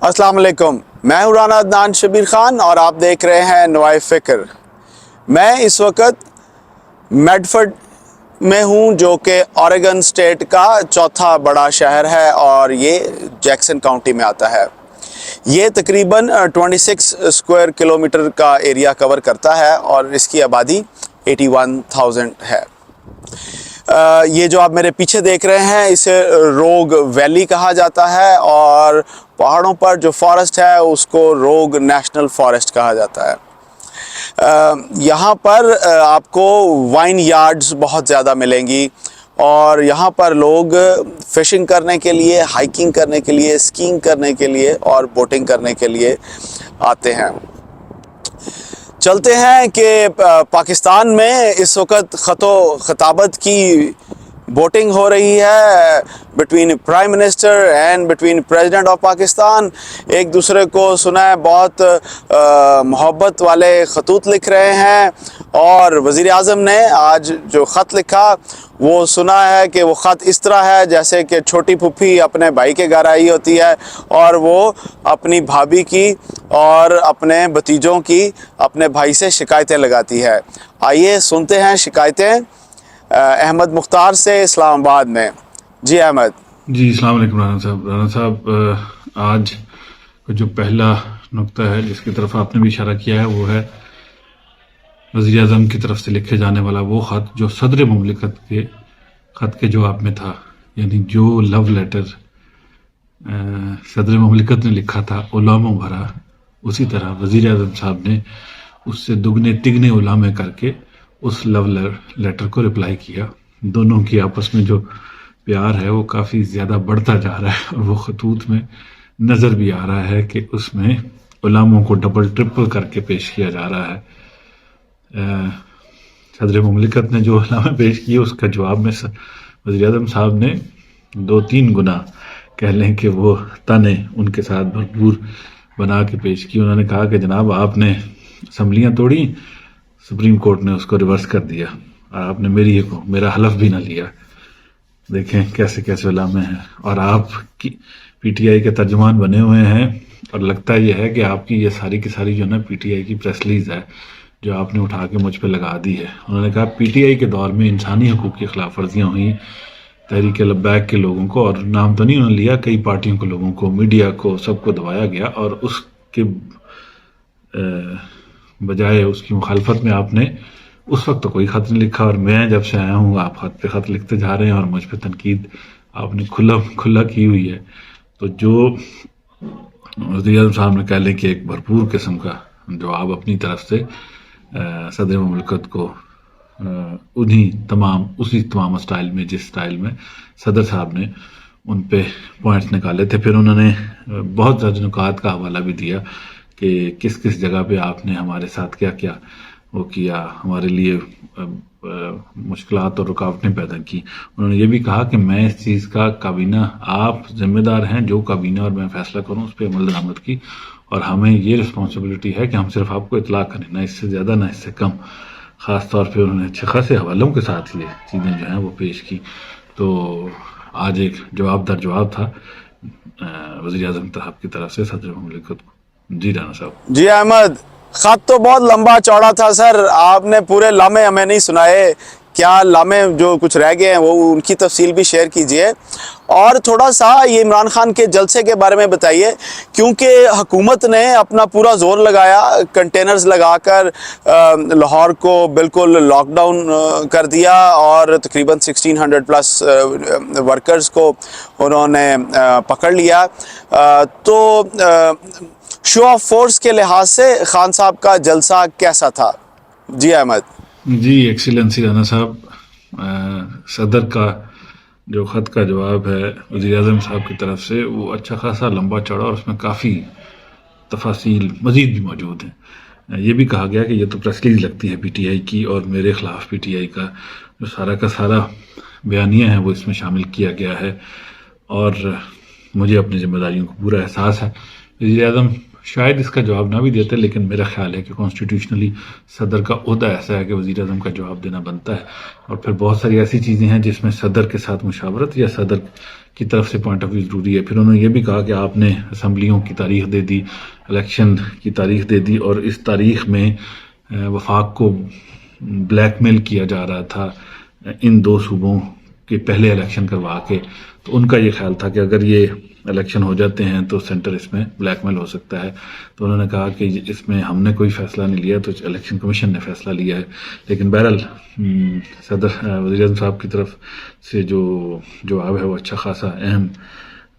अस्सलाम वालेकुम, मैं हूं राना अदनान शबीर खान और आप देख रहे हैं नवाए फ़िक्र। मैं इस वक्त मेडफोर्ड में हूं जो कि ओरेगन स्टेट का चौथा बड़ा शहर है और ये जैक्सन काउंटी में आता है। ये तकरीबन 26 स्क्वायर किलोमीटर का एरिया कवर करता है और इसकी आबादी 81,000 है। ये जो आप मेरे पीछे देख रहे हैं इसे रोग वैली कहा जाता है और पहाड़ों पर जो फॉरेस्ट है उसको रोग नेशनल फॉरेस्ट कहा जाता है। यहाँ पर आपको वाइन यार्ड्स बहुत ज़्यादा मिलेंगी और यहाँ पर लोग फ़िशिंग करने के लिए, हाइकिंग करने के लिए, स्कीइंग करने के लिए और बोटिंग करने के लिए आते हैं। चलते हैं कि पाकिस्तान में इस वक्त खताबत की वोटिंग हो रही है between prime minister and between president of Pakistan. एक दूसरे को सुना है बहुत मोहब्बत वाले ख़तूत लिख रहे हैं और वज़ीर आज़म ने आज जो ख़त लिखा वो सुना है कि वो ख़त इस तरह है जैसे कि छोटी फूफी अपने भाई के घर आई होती है और वो अपनी भाभी की और अपने भतीजों की अपने भाई से शिकायतें लगाती है। आइए सुनते हैं शिकायतें अहमद मुख्तार से इस्लामाबाद में। जी अहमद। जी अस्सलाम वालेकुम राना साहब, आज जो पहला नुक्ता है जिसकी तरफ आपने भी इशारा किया है वो है वज़ीर आज़म की तरफ से लिखे जाने वाला वो ख़त जो सदर मुमलिकत के ख़त के जवाब में था, यानी जो लव लेटर सदर मुमलिकत ने लिखा था उलामा भरा, उसी तरह वज़ीर आज़म साहब ने उससे दुगने तिगने उलामे करके उस लव लेटर को रिप्लाई किया। दोनों की आपस में जो प्यार है वो काफ़ी ज़्यादा बढ़ता जा रहा है और वो खतूत में नज़र भी आ रहा है कि उसमें उलामों को डबल ट्रिपल करके पेश किया जा रहा है। सदर मुमलिकत ने जो उलामे पेश किए उसका जवाब में वज़ीर आज़म साहब ने 2-3 गुना कह लें कि वो ताने उनके साथ भरपूर बना के पेश की। उन्होंने कहा कि जनाब आपने असम्बलियाँ तोड़ी, सुप्रीम कोर्ट ने उसको रिवर्स कर दिया और आपने मेरा हलफ भी ना लिया। देखें कैसे कैसे उलामे हैं और आप पीटीआई के तर्जुमान बने हुए हैं और लगता यह है कि आपकी ये सारी की सारी जो ना पीटीआई की प्रेस रिलीज है जो आपने उठा के मुझ पे लगा दी है। उन्होंने कहा पीटीआई के दौर में इंसानी हकूक़ की खिलाफ वर्जियाँ हुई तहरीक लब्बैक के लोगों को, और नाम तो नहीं उन्होंने लिया, कई पार्टियों के लोगों को, मीडिया को, सबको दबाया गया और उसके बजाय उसकी मुखालफत में आपने उस वक्त तो कोई ख़त नहीं लिखा और मैं जब से आया हूँ आप ख़त पे ख़त लिखते जा रहे हैं और मुझ पे तनकीद आपने खुला की हुई है। तो जो वज़ीर आज़म साहब ने कह लें कि एक भरपूर किस्म का जवाब अपनी तरफ से सदर मुमलिकत को उसी तमाम स्टाइल में जिस स्टाइल में सदर साहब ने उन पे पॉइंट्स निकाले थे। फिर उन्होंने बहुत ज़्यादा नुकात का हवाला भी दिया कि किस किस जगह पे आपने हमारे साथ क्या क्या वो किया, हमारे लिए मुश्किलात और रुकावटें पैदा की। उन्होंने ये भी कहा कि मैं इस चीज़ का काबीना, आप जिम्मेदार हैं जो काबीना और मैं फैसला करूं उस पर अमल दरामद की और हमें ये रिस्पॉन्सिबिलिटी है कि हम सिर्फ आपको इतला करें, ना इससे ज़्यादा ना इससे कम। ख़ास तौर पे उन्होंने अच्छे खासे हवालों के साथ ये चीज़ें जो हैं वो पेश की। तो आज एक जवाब दर जवाब था वज़ीर आज़म साहब की तरफ से सदर मुमलिकत को। जी राना साहब। जी अहमद, ख़त तो बहुत लंबा चौड़ा था सर, आपने पूरे लामे हमें नहीं सुनाए। क्या लामे जो कुछ रह गए हैं वो उनकी तफसील भी शेयर कीजिए और थोड़ा सा ये इमरान खान के जलसे के बारे में बताइए, क्योंकि हुकूमत ने अपना पूरा जोर लगाया, कंटेनर्स लगाकर लाहौर को बिल्कुल लॉकडाउन कर दिया और तकरीबन 1600 प्लस वर्कर्स को उन्होंने पकड़ लिया। तो शो ऑफ फोर्स के लिहाज से खान साहब का जलसा कैसा था? जी अहमद। जी एक्सीलेंसी राना साहब, सदर का जो ख़त का जवाब है वज़ीर आज़म साहब की तरफ से वो अच्छा खासा लंबा चौड़ा और उसमें काफ़ी तफासील मज़ीद भी मौजूद हैं। ये भी कहा गया कि ये तो प्रेस रिलीज लगती है पीटीआई की और मेरे ख़िलाफ़ पीटीआई का जो सारा बयानिया है वो इसमें शामिल किया गया है और मुझे अपनी जिम्मेदारियों को पूरा एहसास है। वज़ीर आज़म शायद इसका जवाब ना भी देते, लेकिन मेरा ख्याल है कि कॉन्स्टिट्यूशनली सदर का ओहदा ऐसा है कि वज़ीर आज़म का जवाब देना बनता है और फिर बहुत सारी ऐसी चीज़ें हैं जिसमें सदर के साथ मुशावरत या सदर کی طرف سے پوائنٹ آف ویو ضروری ہے. پھر انہوں نے یہ بھی کہا کہ آپ نے اسمبلیوں کی تاریخ دے دی, الیکشن کی تاریخ دے دی, اور اس تاریخ میں وفاق کو بلیک میل کیا جا رہا تھا ان دو صوبوں کے پہلے الیکشن کروا کے. تو ان کا یہ خیال تھا کہ اگر یہ الیکشن ہو جاتے ہیں تو سینٹر اس میں بلیک میل ہو سکتا ہے. تو انہوں نے کہا کہ اس میں ہم نے کوئی فیصلہ نہیں لیا, تو الیکشن کمیشن نے فیصلہ لیا ہے. لیکن بہرحال صدر وزیر اعظم صاحب کی طرف سے جو جواب ہے وہ اچھا خاصا اہم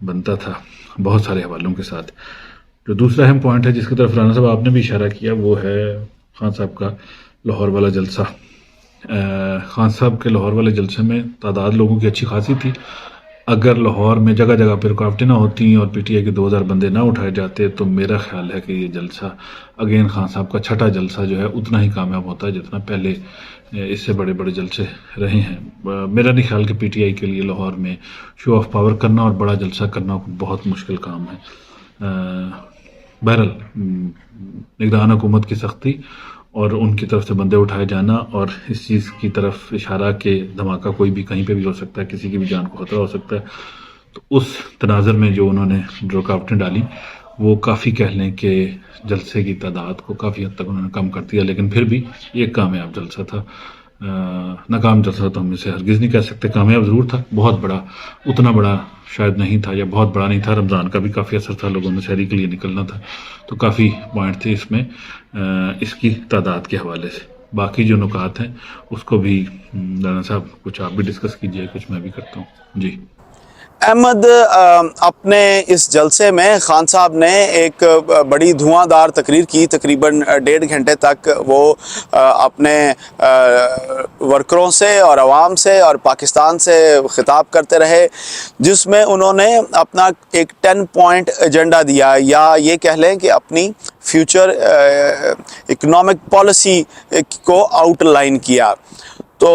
بنتا تھا بہت سارے حوالوں کے ساتھ. جو دوسرا اہم پوائنٹ ہے جس کی طرف رانا صاحب آپ نے بھی اشارہ کیا وہ ہے خان صاحب کا لاہور والا جلسہ. خان صاحب کے لاہور والے جلسے میں تعداد لوگوں کی اچھی خاصی تھی. اگر لاہور میں جگہ جگہ پہ رکاوٹیں نہ ہوتی اور پی ٹی آئی کے 2000 بندے نہ اٹھائے جاتے تو میرا خیال ہے کہ یہ جلسہ اگین خان صاحب کا چھٹا جلسہ جو ہے اتنا ہی کامیاب ہوتا ہے جتنا پہلے اس سے بڑے بڑے جلسے رہے ہیں. میرا نہیں خیال کہ پی ٹی آئی کے لیے لاہور میں شو آف پاور کرنا اور بڑا جلسہ کرنا بہت مشکل کام ہے. بہرحال نگران حکومت کی سختی اور ان کی طرف سے بندے اٹھائے جانا اور اس چیز کی طرف اشارہ کہ دھماکہ کوئی بھی کہیں پہ بھی ہو سکتا ہے, کسی کی بھی جان کو خطرہ ہو سکتا ہے, تو اس تناظر میں جو انہوں نے رکاوٹیں ڈالی وہ کافی کہہ لیں کہ جلسے کی تعداد کو کافی حد تک انہوں نے کم کر دیا. لیکن پھر بھی یہ کامیاب جلسہ تھا. ناکام جلسہ تو ہم اسے ہرگز نہیں کہہ سکتے, کامیاب ضرور تھا. بہت بڑا اتنا بڑا شاید نہیں تھا یا بہت بڑا نہیں تھا. رمضان کا بھی کافی اثر تھا, لوگوں نے سحری کے لیے نکلنا تھا, تو کافی پوائنٹ تھے اس میں اس کی تعداد کے حوالے سے. باقی جو نکات ہیں اس کو بھی رانا صاحب کچھ آپ بھی ڈسکس کیجئے, کچھ میں بھی کرتا ہوں. جی احمد, اپنے اس جلسے میں خان صاحب نے ایک بڑی دھواں دار تقریر کی. تقریباً 1.5 گھنٹے تک وہ اپنے ورکروں سے اور عوام سے اور پاکستان سے خطاب کرتے رہے, جس میں انہوں نے اپنا ایک 10 پوائنٹ ایجنڈا دیا, یا یہ کہہ لیں کہ اپنی فیوچر اکنامک پالیسی کو آؤٹ لائن کیا. تو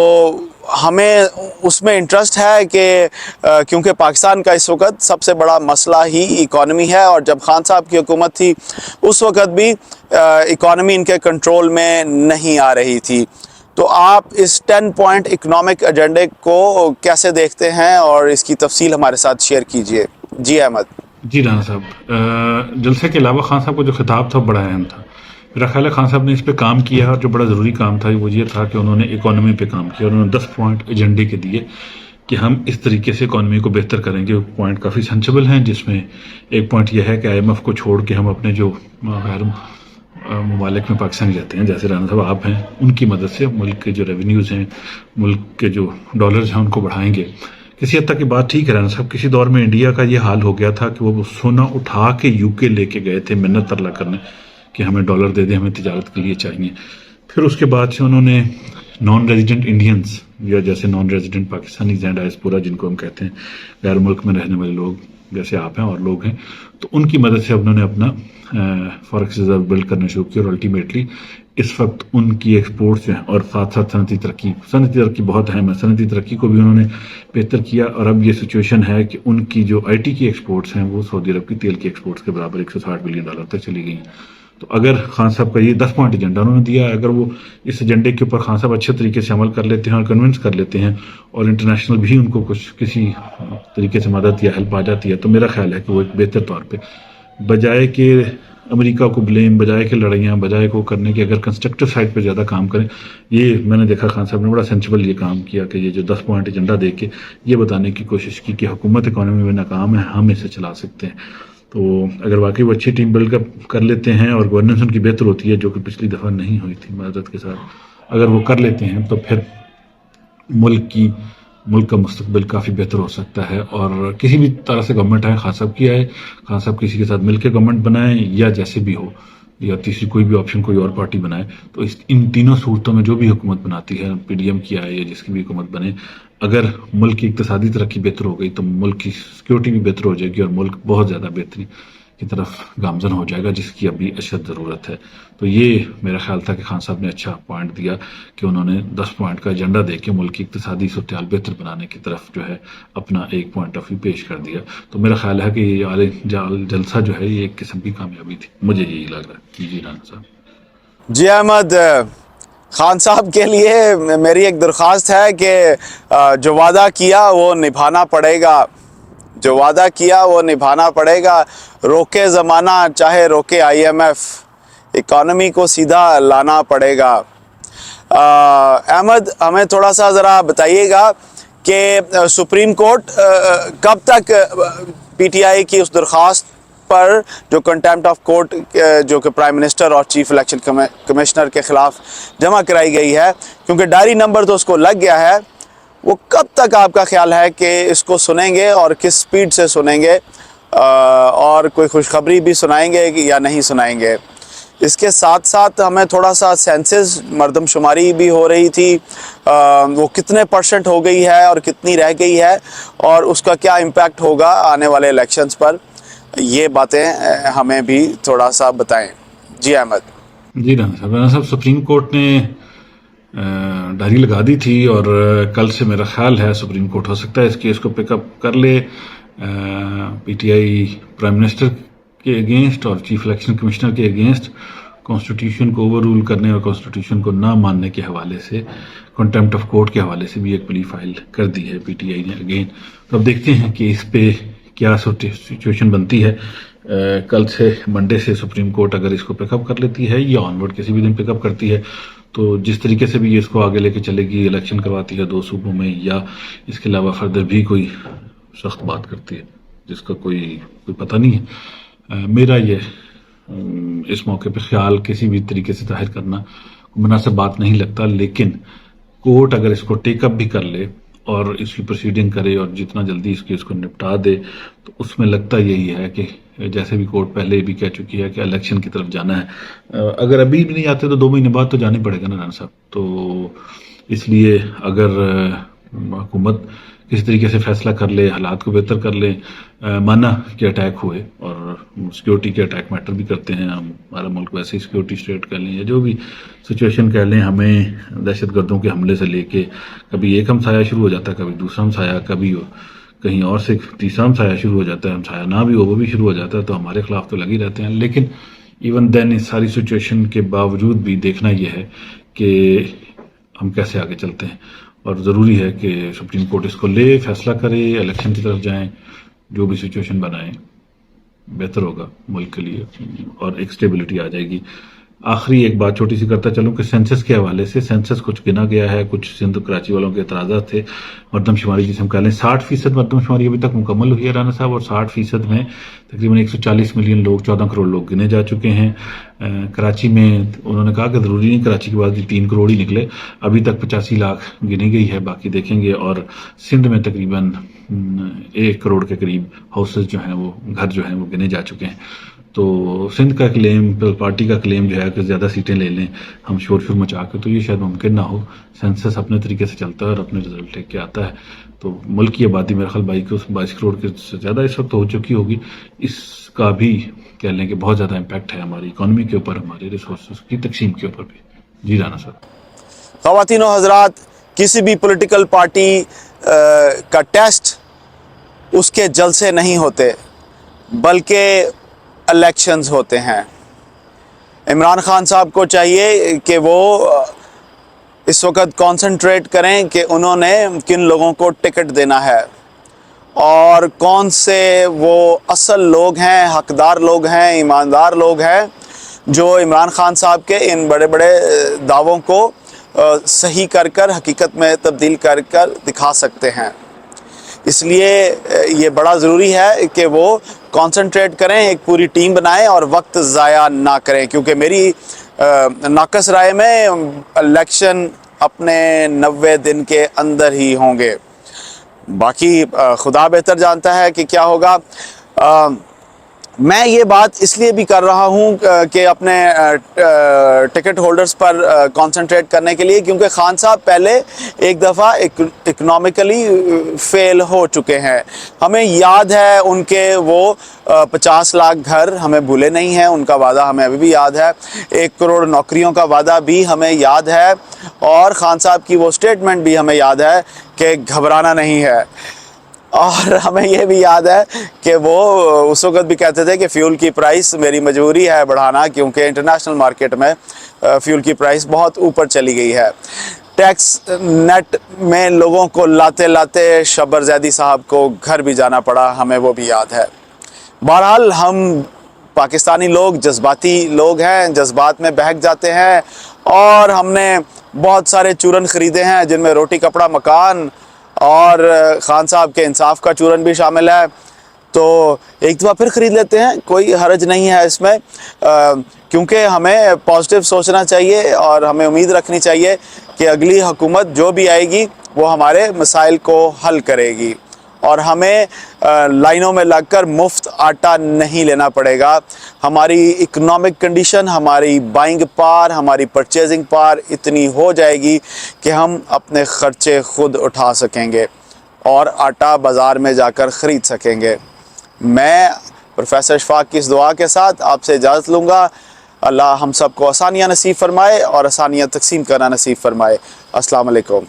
ہمیں اس میں انٹرسٹ ہے کہ کیونکہ پاکستان کا اس وقت سب سے بڑا مسئلہ ہی اکانومی ہے, اور جب خان صاحب کی حکومت تھی اس وقت بھی اکانومی ان کے کنٹرول میں نہیں آ رہی تھی. تو آپ اس 10 پوائنٹ اکنامک ایجنڈے کو کیسے دیکھتے ہیں اور اس کی تفصیل ہمارے ساتھ شیئر کیجئے. جی احمد. جی رانا صاحب, جلسے کے علاوہ خان صاحب کا جو خطاب تھا بڑا اہم تھا. میرا خیال ہے خان صاحب نے اس پہ کام کیا, اور جو بڑا ضروری کام تھا وہ یہ تھا کہ انہوں نے اکانومی پہ کام کیا. انہوں نے 10 پوائنٹ ایجنڈے کے دیے کہ ہم اس طریقے سے اکانومی کو بہتر کریں گے. پوائنٹ کافی سینسیبل ہیں, جس میں ایک پوائنٹ یہ ہے کہ آئی ایم ایف کو چھوڑ کے ہم اپنے جو غیر ممالک میں پاکستانی رہتے ہیں, جیسے رانا صاحب آپ ہیں, ان کی مدد سے ملک کے جو ریونیوز ہیں, ملک کے جو ڈالرز ہیں, ان کو بڑھائیں گے. کسی حد تک کی بات ٹھیک ہے رانا صاحب. کسی دور میں انڈیا کا یہ حال ہو گیا تھا کہ وہ سونا اٹھا کے یو کے لے کے گئے تھے منت ترلا کرنے کہ ہمیں ڈالر دے دیں, ہمیں تجارت کے لیے چاہیے. پھر اس کے بعد سے انہوں نے نان ریزیڈنٹ انڈینز, یا جیسے نان ریزیڈنٹ پاکستانیز ہیں, ڈائسپورا جن کو ہم کہتے ہیں, غیر ملک میں رہنے والے لوگ جیسے آپ ہیں اور لوگ ہیں, تو ان کی مدد سے انہوں نے اپنا فارکس ریزرو بلڈ کرنا شروع کیا. اور الٹیمیٹلی اس وقت ان کی ایکسپورٹس جو ہیں, اور ساتھ ساتھ صنعتی ترقی بہت اہم ہے, صنعتی ترقی کو بھی انہوں نے بہتر کیا. اور اب یہ سچویشن ہے کہ ان کی جو آئی ٹی کی ایکسپورٹس ہیں وہ سعودی عرب کی تیل کی ایکسپورٹس کے برابر $160 بلین تک چلی گئی ہیں. تو اگر خان صاحب کا یہ 10 پوائنٹ ایجنڈا انہوں نے دیا ہے, اگر وہ اس ایجنڈے کے اوپر خان صاحب اچھے طریقے سے عمل کر لیتے ہیں اور کنونس کر لیتے ہیں, اور انٹرنیشنل بھی ان کو کچھ کسی طریقے سے مدد یا ہیلپ آ جاتی ہے, تو میرا خیال ہے کہ وہ ایک بہتر طور پہ, بجائے کہ امریکہ کو بلیم, بجائے کہ لڑائیاں, بجائے کو کرنے کے, اگر کنسٹرکٹیو سائڈ پہ زیادہ کام کریں. یہ میں نے دیکھا خان صاحب نے بڑا سینسیبل یہ کام کیا کہ یہ جو 10 پوائنٹ ایجنڈا دے کے یہ بتانے کی کوشش کی کہ حکومت اکانومی میں ناکام ہے, ہم اسے چلا سکتے ہیں. تو اگر واقعی وہ اچھی ٹیم بلڈ کر لیتے ہیں اور گورننس ان کی بہتر ہوتی ہے, جو کہ پچھلی دفعہ نہیں ہوئی تھی معذرت کے ساتھ, اگر وہ کر لیتے ہیں تو پھر ملک کا مستقبل کافی بہتر ہو سکتا ہے. اور کسی بھی طرح سے گورنمنٹ آئے, خان صاحب کی آئے, خان صاحب کسی کے ساتھ مل کے گورنمنٹ بنائیں یا جیسے بھی ہو, یا تیسری کوئی بھی آپشن کوئی اور پارٹی بنائے, تو ان تینوں صورتوں میں جو بھی حکومت بناتی ہے, پی ڈی ایم کی آئے یا جس کی بھی حکومت بنے, اگر ملک کی اقتصادی ترقی بہتر ہو گئی تو ملک کی سیکیورٹی بھی بہتر ہو جائے گی, اور ملک بہت زیادہ بہتری کی طرف گامزن ہو جائے گا, جس کی ابھی اشد ضرورت ہے. تو یہ میرا خیال تھا کہ خان صاحب نے اچھا پوائنٹ دیا کہ انہوں نے 10 پوائنٹ کا ایجنڈا دے کے ملک کی اقتصادی صورتحال بہتر بنانے کی طرف جو ہے اپنا ایک پوائنٹ آف ویو پیش کر دیا. تو میرا خیال ہے کہ یہ جلسہ جو ہے یہ ایک قسم کی کامیابی تھی, مجھے یہی لگ رہا ہے. جی رانا صاحب. جی احمد, خان صاحب کے لیے میری ایک درخواست ہے کہ جو وعدہ کیا وہ نبھانا پڑے گا. जो वादा किया वो निभाना पड़ेगा, रोके ज़माना चाहे रोके IMF, इकॉनमी को सीधा लाना पड़ेगा। अहमद, हमें थोड़ा सा ज़रा बताइएगा कि सुप्रीम कोर्ट कब तक PTI की उस दरख्वास्त पर जो कंटेम्प्ट ऑफ कोर्ट जो कि प्राइम मिनिस्टर और चीफ इलेक्शन कमिश्नर के ख़िलाफ़ जमा कराई गई है, क्योंकि डायरी नंबर तो उसको लग गया है, वो कब तक आपका ख्याल है कि इसको सुनेंगे और किस स्पीड से सुनेंगे, और कोई खुशखबरी भी सुनाएंगे या नहीं सुनाएंगे? इसके साथ साथ हमें थोड़ा सा सेंसस मरदमशुमारी भी हो रही थी, वो कितने % हो गई है और कितनी रह गई है और उसका क्या इम्पैक्ट होगा आने वाले इलेक्शंस पर, ये बातें हमें भी थोड़ा सा बताएं। जी अहमद। जी राना साहब, सुप्रीम कोर्ट ने डायरी लगा दी थी और कल से मेरा ख्याल है सुप्रीम कोर्ट हो सकता है इस केस को पिकअप कर ले PTI प्राइम मिनिस्टर के अगेंस्ट और चीफ इलेक्शन कमिश्नर के अगेंस्ट कॉन्स्टिट्यूशन को ओवर रूल करने और कॉन्स्टिट्यूशन को ना मानने के हवाले से, कंटेम्प्ट ऑफ कोर्ट के हवाले से भी एक प्ली फाइल कर दी है PTI ने अगेन। तो अब देखते हैं कि इस पे क्या सिचुएशन बनती है। कल से मंडे से सुप्रीम कोर्ट अगर इसको पिकअप कर लेती है या ऑनवर्ड किसी भी दिन पिकअप करती है, तो जिस तरीके से भी ये इसको आगे लेके चलेगी, इलेक्शन करवाती है 2 सूबों में या इसके अलावा फर्दर भी कोई सख्त बात करती है जिसका कोई पता नहीं है, मेरा ये इस मौके पे ख्याल किसी भी तरीके से जाहिर करना मुनासिब बात नहीं लगता। लेकिन कोर्ट अगर इसको टेकअप भी कर ले और इसकी प्रोसीडिंग करे और जितना जल्दी इस केस को निपटा दे, तो उसमें लगता यही है कि जैसे भी कोर्ट पहले भी कह चुकी है कि इलेक्शन की तरफ जाना है। अगर अभी भी नहीं आते तो 2 महीने बाद तो जाना पड़ेगा ना राना साहब। तो इसलिए अगर हुकूमत किसी तरीके से फैसला कर ले, हालात को बेहतर कर ले, माना कि अटैक हुए और सिक्योरिटी के अटैक मैटर भी करते हैं, हमारा मुल्क वैसे ही सिक्योरिटी स्टेट कह लें या जो भी सिचुएशन कह लें, हमें दहशत गर्दों के हमले से लेके कभी एक हमसाया शुरू हो जाता है, कभी दूसरा हमसाया, कभी कहीं और से तीसरा हमसाया शुरू हो जाता है, हमसाया ना भी हो वो भी शुरू हो जाता है, तो हमारे खिलाफ तो लगे रहते हैं। लेकिन इवन देन इस सारी सिचुएशन के बावजूद भी देखना यह है कि हम कैसे आगे चलते हैं, और ज़रूरी है कि सुप्रीम कोर्ट इसको ले, फैसला करे, इलेक्शन की तरफ जाएं, जो भी सिचुएशन बनाए बेहतर होगा मुल्क के लिए और एक स्टेबिलिटी आ जाएगी। आखिरी एक बात छोटी सी करता चलूं कि सेंसस के हवाले से, सेंसस कुछ गिना गया है, कुछ सिंध कराची वालों के एतराज़ात थे, मरदमशुमारी जिसे हम कह लें 60% मरदमशुमारी अभी तक मुकम्मल हुई है राना साहब, और 60% में तकरीबन 140 मिलियन लोग, 14 करोड़ लोग गिने जा चुके हैं। कराची में उन्होंने कहा कि ज़रूरी नहीं कराची के बाद 3 करोड़ ही निकले, अभी तक 85 लाख गिनी गई है, बाकी देखेंगे। और सिंध में तकरीबन 1 करोड़ के करीब हाउसेज जो हैं, वो घर जो हैं वो गिने जा चुके हैं। तो सिंध का क्लेम, पार्टी का क्लेम जो है कि ज़्यादा सीटें ले लें हम शोर मचा के, तो ये शायद मुमकिन ना हो। सेंसस अपने तरीके से चलता है और अपने रिजल्ट लेके आता है। तो मुल्क की आबादी मेरे ख्याल 22 करोड़ के से ज़्यादा इस वक्त हो चुकी होगी। इसका भी कह लें कि बहुत ज़्यादा इम्पैक्ट है हमारी इकॉनमी के ऊपर, हमारे रिसोर्स की तकसीम के ऊपर भी। जी राना साहब। ख़वातीन व हज़रात, किसी भी पॉलिटिकल पार्टी का टेस्ट उसके जलसे नहीं होते बल्कि इलेक्शंस होते हैं। इमरान खान साहब को चाहिए कि वो इस वक्त कंसंट्रेट करें कि उन्होंने किन लोगों को टिकट देना है और कौन से वो असल लोग हैं, हकदार लोग हैं, ईमानदार लोग हैं जो इमरान खान साहब के इन बड़े बड़े दावों को सही कर हकीकत में तब्दील कर दिखा सकते हैं। इसलिए ये बड़ा ज़रूरी है कि वो कंसंट्रेट करें, एक पूरी टीम बनाएं और वक्त ज़ाया ना करें, क्योंकि मेरी नाकस राय में इलेक्शन अपने 90 दिन के अंदर ही होंगे। बाकी खुदा बेहतर जानता है कि क्या होगा। मैं ये बात इसलिए भी कर रहा हूँ कि अपने टिकट होल्डर्स पर कंसंट्रेट करने के लिए, क्योंकि खान साहब पहले एक दफ़ा इकनॉमिकली फेल हो चुके हैं। हमें याद है उनके वो 50 लाख घर हमें भूले नहीं हैं, उनका वादा हमें अभी भी याद है। 1 करोड़ नौकरियों का वादा भी हमें याद है, और खान साहब की वो स्टेटमेंट भी हमें याद है कि घबराना नहीं है। और हमें ये भी याद है कि वो उस वक्त भी कहते थे कि फ्यूल की प्राइस मेरी मजबूरी है बढ़ाना, क्योंकि इंटरनेशनल मार्केट में फ्यूल की प्राइस बहुत ऊपर चली गई है। ٹیکس نیٹ میں لوگوں کو لاتے لاتے شبر زیدی صاحب کو گھر بھی جانا پڑا، ہمیں وہ بھی یاد ہے۔ بہرحال ہم پاکستانی لوگ جذباتی لوگ ہیں، جذبات میں بہک جاتے ہیں، اور ہم نے بہت سارے چورن خریدے ہیں جن میں روٹی کپڑا مکان اور خان صاحب کے انصاف کا چورن بھی شامل ہے۔ تو ایک دفعہ پھر خرید لیتے ہیں، کوئی حرج نہیں ہے اس میں، کیونکہ ہمیں پازیٹیو سوچنا چاہیے اور ہمیں امید رکھنی چاہیے کہ اگلی حکومت جو بھی آئے گی وہ ہمارے مسائل کو حل کرے گی، اور ہمیں لائنوں میں لگ کر مفت آٹا نہیں لینا پڑے گا۔ ہماری اکنامک کنڈیشن، ہماری بائنگ پار، ہماری پرچیزنگ پار اتنی ہو جائے گی کہ ہم اپنے خرچے خود اٹھا سکیں گے اور آٹا بازار میں جا کر خرید سکیں گے۔ میں پروفیسر اشفاق کی اس دعا کے ساتھ آپ سے اجازت لوں گا۔ اللہ ہم سب کو آسانیاں نصیب فرمائے اور آسانیاں تقسیم کرنا نصیب فرمائے۔ السلام علیکم۔